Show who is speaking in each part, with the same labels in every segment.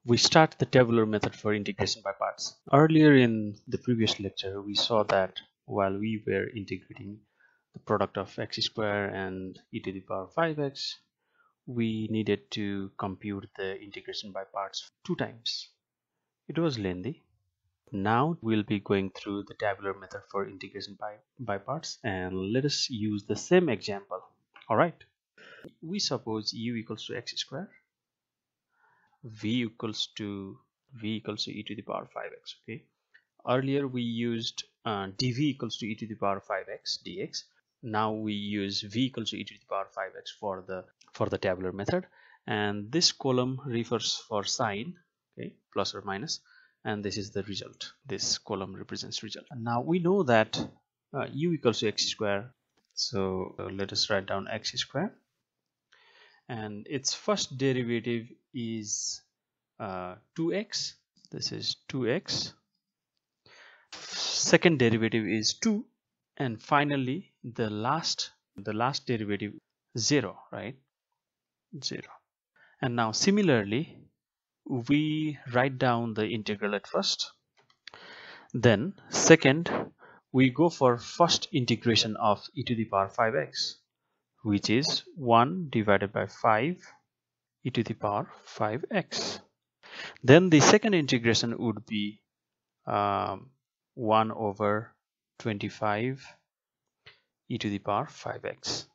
Speaker 1: we start the tabular method for integration by parts. Earlier in the previous lecture, we saw that while we were integrating the product of x square and e to the power 5x, we needed to compute the integration by parts 2 times. It was lengthy. Now we'll be going through the tabular method for integration by parts, and let us use the same example. All right. We suppose u equals to x square, v equals to e to the power 5x. Okay. Earlier we used dv equals to e to the power 5x dx. Now we use v equals to e to the power 5x for the tabular method, and this column refers for sign, okay, plus or minus, and this is the result. This column represents result. And now we know that u equals to x square, so let us write down x square, and its first derivative is 2x. This is 2x. Second derivative is 2, and finally the last derivative 0, right? 0. And now similarly we write down the integral at first, then second we go for first integration of e to the power 5x, which is 1 divided by 5 e to the power 5x. Then the second integration would be 1 over 25 e to the power 5x.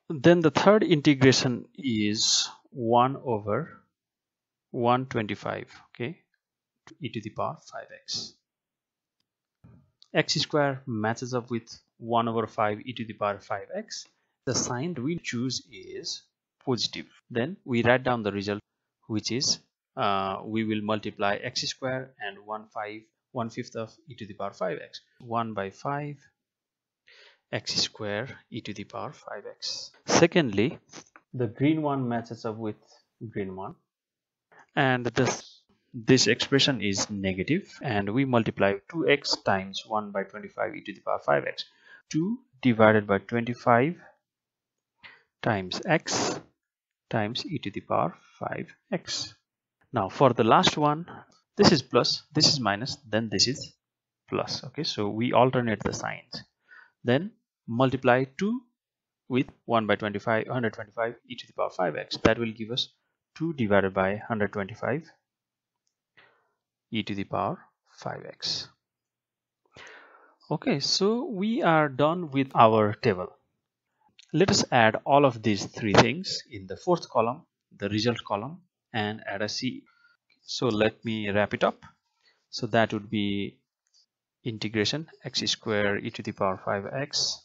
Speaker 1: Then the third integration is 1 over 125, okay, e to the power 5x. X square matches up with 1 over 5 e to the power 5x. The sign we choose is positive. Then we write down the result, which is we will multiply x square and 1/5 of e to the power 5x. 1 by 5 x square e to the power 5x. Secondly, the green one matches up with green one, and this expression is negative, and we multiply 2x times 1 by 25 e to the power 5x. 2 divided by 25 times x times e to the power 5x. Now for the last one, this is plus, this is minus, then this is plus. Okay, so we alternate the signs. Then multiply 2 with 1 by 125 e to the power 5x. That will give us 2 divided by 125 e to the power 5x. Okay, so we are done with our table. Let us add all of these three things in the fourth column, the result column, and add a c. So let me wrap it up. So that would be integration x square e to the power 5x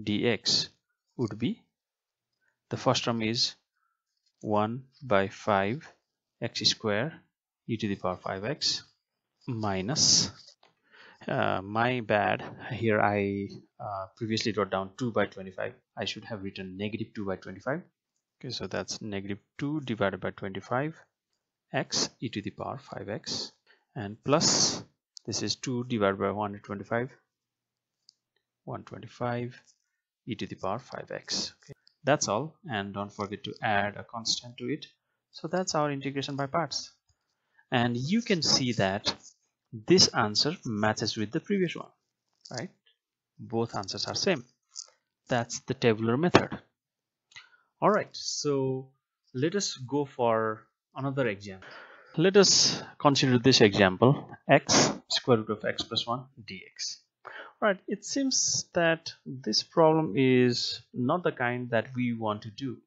Speaker 1: dx would be, the first term is 1 by 5 x square e to the power 5x minus, my bad, here I previously wrote down 2 by 25. I should have written negative 2 by 25. Okay, so that's negative 2 divided by 25 x e to the power 5x, and plus this is 2 divided by 125 e to the power 5x. Okay, that's all, and don't forget to add a constant to it. So that's our integration by parts, and you can see that this answer matches with the previous one, right? Both answers are same. That's the tabular method. All right, so let us go for another example. Let us consider this example, x square root of x plus 1 dx. All right, it seems that this problem is not the kind that we want to do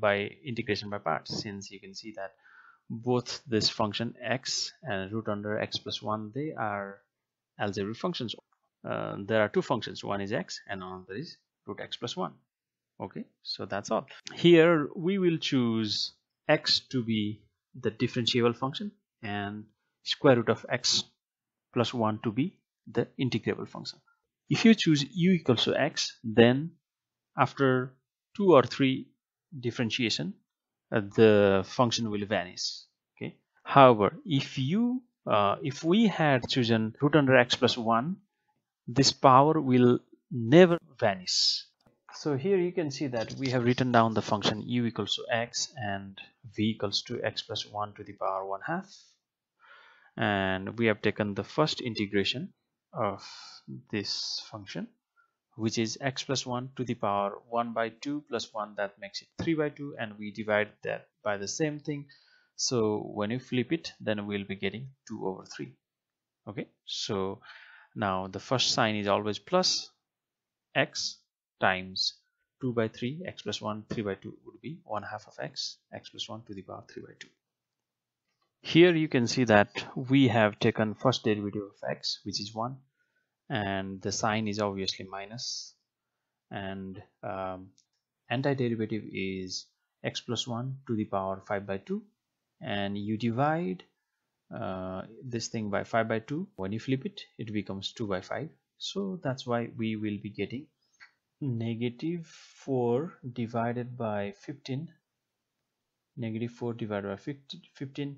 Speaker 1: by integration by parts, since you can see that both this function x and root under x plus 1, they are algebraic functions. There are two functions, one is x and another is root x plus 1. Okay, so that's all. Here we will choose x to be the differentiable function and square root of x plus 1 to be the integrable function. If you choose u equals to x, then after 2 or 3 differentiation, the function will vanish. Okay. However, if we had chosen root under x plus 1, this power will never vanish. So here you can see that we have written down the function u equals to x and v equals to x plus 1 to the power 1 half, and we have taken the first integration of this function, which is x plus 1 to the power 1 by 2 plus 1, that makes it 3 by 2, and we divide that by the same thing. So when you flip it, then we'll be getting 2 over 3. Okay, so now the first sign is always plus x times 2 by 3, x plus 1, 3 by 2 would be 1 half of x plus 1 to the power 3 by 2. Here you can see that we have taken first derivative of x, which is 1, and the sign is obviously minus, and antiderivative is x plus 1 to the power 5 by 2, and you divide this thing by 5 by 2. When you flip it, it becomes 2 by 5. So that's why we will be getting negative 4 divided by 15, negative 4 divided by 15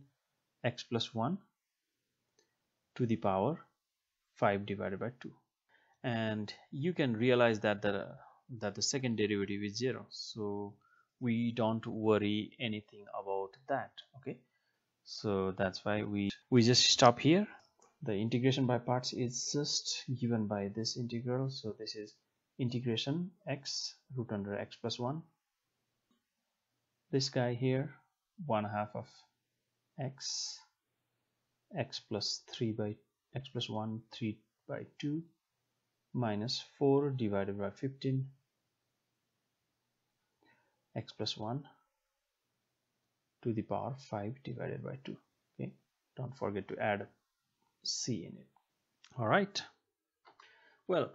Speaker 1: x plus 1 to the power 5 divided by 2. And you can realize that the second derivative is 0, so we don't worry anything about that. Okay, so that's why we just stop here. The integration by parts is just given by this integral, so this is integration x root under x plus 1, this guy here 1 half of x plus 3 by x plus 1 3 by 2 minus 4 divided by 15 x plus 1 to the power 5 divided by 2. Okay, don't forget to add c in it. All right, well,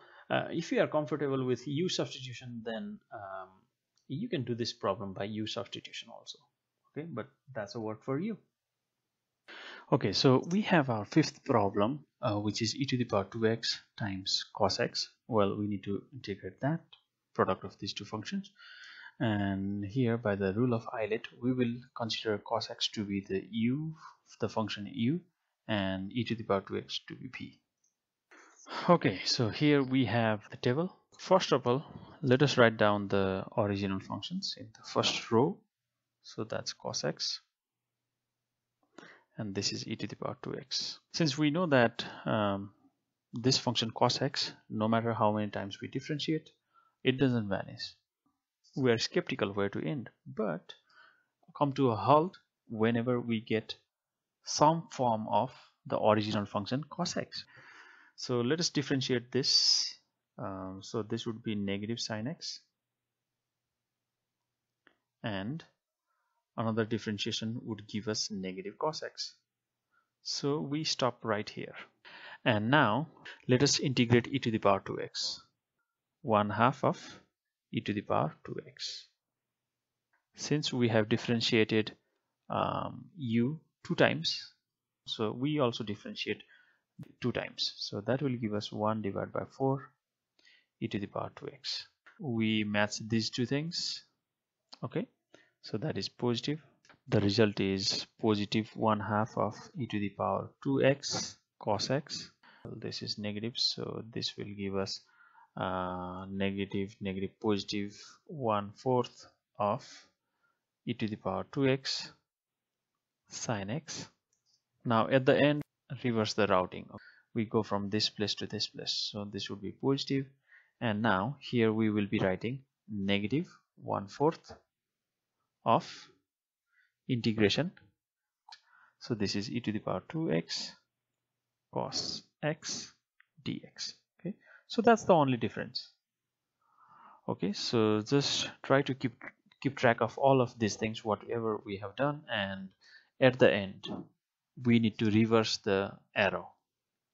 Speaker 1: if you are comfortable with u substitution, then you can do this problem by u substitution also. Okay, but that's a work for you. Okay, so we have our fifth problem, which is e to the power 2x times cos x. Well, we need to integrate that product of these two functions, and here by the rule of Eilert we will consider cos x to be the u, the function u, and e to the power 2x to be p. Okay, so here we have the table. First of all, let us write down the original functions in the first row. So that's cos x, and this is e to the power 2x. Since we know that this function cos x, no matter how many times we differentiate, it doesn't vanish. We are skeptical where to end, but come to a halt whenever we get some form of the original function cos x. So let us differentiate this. So this would be negative sin x, and another differentiation would give us negative cos x. So we stop right here, and now let us integrate e to the power 2x, 1 half of e to the power 2x. Since we have differentiated u 2 times, so we also differentiate 2 times, so that will give us 1 divided by 4 e to the power 2x. We match these two things. Okay, so that is positive. The result is positive 1 half of e to the power 2x cos x. This is negative, so this will give us negative positive 1/4 of e to the power 2x sin x. Now at the end, reverse the routing. We go from this place to this place, so this would be positive, and now here we will be writing negative 1/4 of integration. So this is e to the power 2x cos x dx. Okay, so that's the only difference. Okay, so just try to keep track of all of these things, whatever we have done, and at the end we need to reverse the arrow.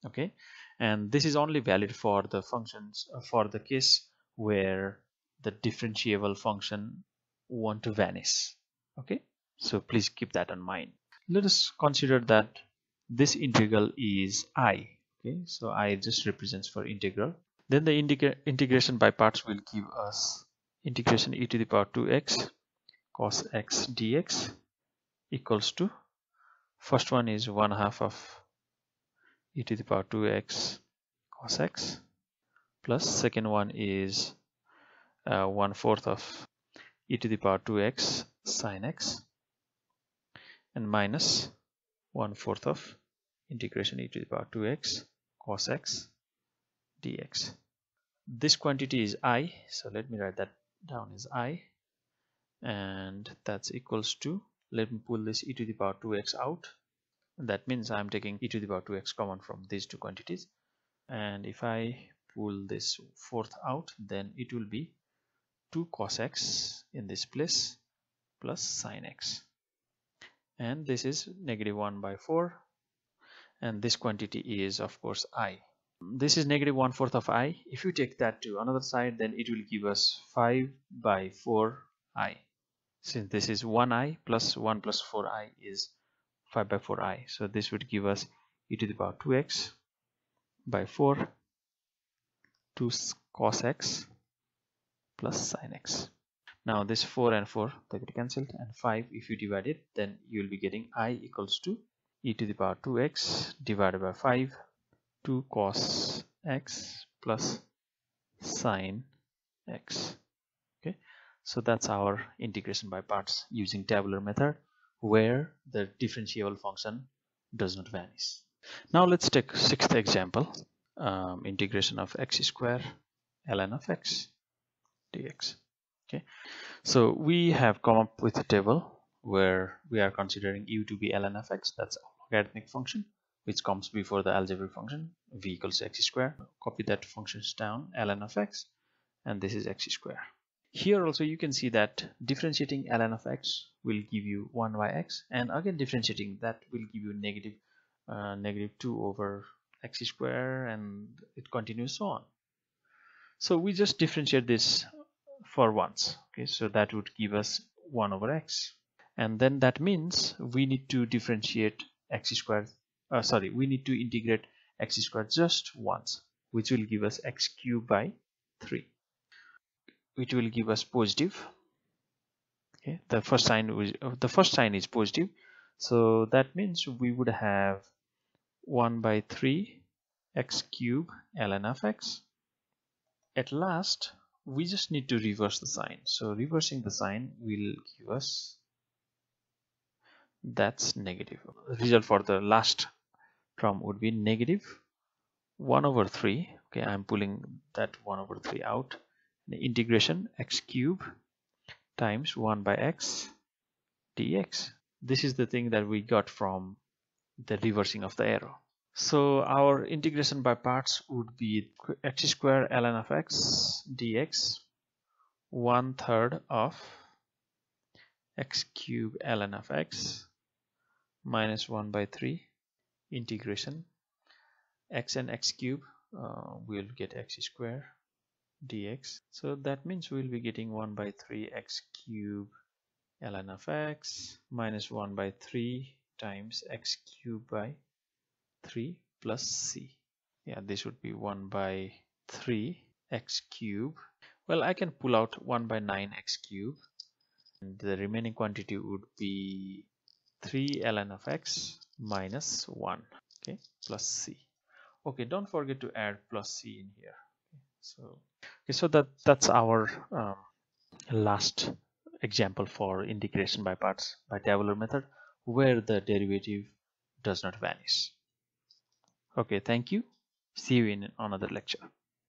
Speaker 1: Okay, and this is only valid for the functions for the case where the differentiable function want to vanish. Okay, so please keep that in mind. Let us consider that this integral is I. Okay, so I just represents for integral. Then the integration by parts will give us integration e to the power 2x cos x dx equals to, first one is 1 half of e to the power 2x cos x, plus second one is 1/4 of e to the power 2x sine x, and minus 1/4 of integration e to the power 2x cos x dx. This quantity is I, so let me write that down as I, and that's equals to, let me pull this e to the power 2x out, and that means I'm taking e to the power 2x common from these two quantities, and if I pull this fourth out, then it will be 2 cos x in this place plus sine x, and this is negative 1/4, and this quantity is of course I. This is negative 1/4 of I. If you take that to another side, then it will give us 5/4 I. Since this is 1I plus 1 plus 4I is 5/4 I. So this would give us e to the power 2x by 4 2 cos x plus sine x. Now this 4 and 4 they get cancelled, and 5 if you divide it, then you will be getting I equals to e to the power 2x divided by 5 2 cos x plus sine x. Okay, so that's our integration by parts using tabular method, where the differentiable function does not vanish. Now let's take sixth example, integration of x square ln of x dx. Okay, so we have come up with a table where we are considering u to be ln of x, that's a logarithmic function which comes before the algebraic function v equals x square. Copy that functions down, ln of x, and this is x square. Here also you can see that differentiating ln of x will give you 1 by x, and again differentiating that will give you negative 2 over x square, and it continues so on. So we just differentiate this for once. Okay, so that would give us 1 over x, and then that means we need to differentiate x squared, we need to integrate x squared just once, which will give us x cubed by 3, which will give us positive. Okay, the first sign is positive, so that means we would have 1/3 x cubed ln of x. At last we just need to reverse the sign, so reversing the sign will give us, that's negative. The result for the last term would be negative 1/3. Okay, I'm pulling that 1/3 out. The integration x cubed times 1 by x dx. This is the thing that we got from the reversing of the arrow. So our integration by parts would be x square ln of x dx 1/3 of x cubed ln of x minus 1/3 integration x and x cube, we'll get x square dx. So that means we'll be getting 1/3 x cube ln of x minus 1/3 times x cube by 3 plus c. Yeah, this would be 1/3 x cube. Well, I can pull out 1/9 x cube, and the remaining quantity would be 3 ln of x minus 1, okay, plus c. Okay, don't forget to add plus c in here. So that's our last example for integration by parts by tabular method, where the derivative does not vanish. Okay, thank you. See you in another lecture.